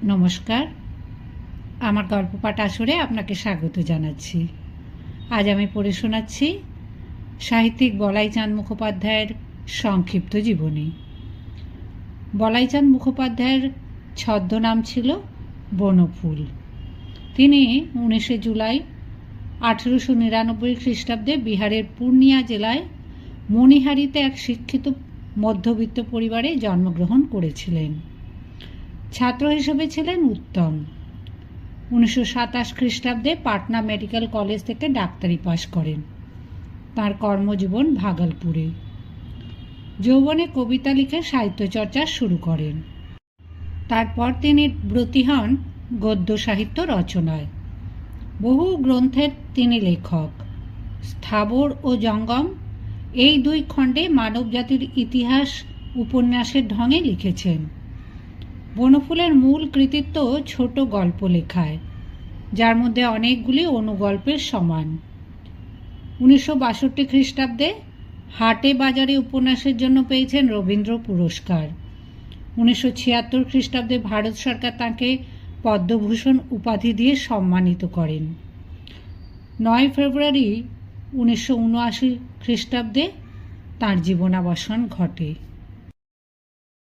নমস্কার, আমার গল্প পাঠ আসরে আপনাকে স্বাগত জানাচ্ছি। আজ আমি পড়ে শোনাচ্ছি সাহিত্যিক বলাইচাঁদ মুখোপাধ্যায়ের সংক্ষিপ্ত জীবনী। বলাইচাঁদ মুখোপাধ্যায়ের ছদ্মনাম ছিল বনফুল। তিনি 19 জুলাই 1899 খ্রিস্টাব্দে বিহারের পূর্ণিয়া জেলায় মণিহারিতে এক শিক্ষিত মধ্যবিত্ত পরিবারে জন্মগ্রহণ করেছিলেন। ছাত্র হিসেবে ছিলেন উত্তম। 1927 খ্রিস্টাব্দে পাটনা মেডিকেল কলেজ থেকে ডাক্তারি পাশ করেন। তাঁর কর্মজীবন ভাগলপুরে। যৌবনে কবিতা লিখে সাহিত্যচর্চা শুরু করেন। তারপর তিনি ব্রতী হন গদ্য সাহিত্য রচনায়। বহু গ্রন্থের তিনি লেখক। স্থাবর ও জঙ্গম এই দুই খণ্ডে মানবজাতির ইতিহাস উপন্যাসের ঢঙে লিখেছেন। বনফুলের মূল কৃতিত্ব ছোট গল্প লেখায়, যার মধ্যে অনেকগুলি অনুগল্পের সমান। 1962 খ্রিস্টাব্দে হাটে বাজারে উপন্যাসের জন্য পেয়েছেন রবীন্দ্র পুরস্কার। 1976 খ্রিস্টাব্দে ভারত সরকার তাঁকে পদ্মভূষণ উপাধি দিয়ে সম্মানিত করেন। 9 ফেব্রুয়ারি 1979 খ্রিস্টাব্দে তাঁর জীবনাবসান ঘটে।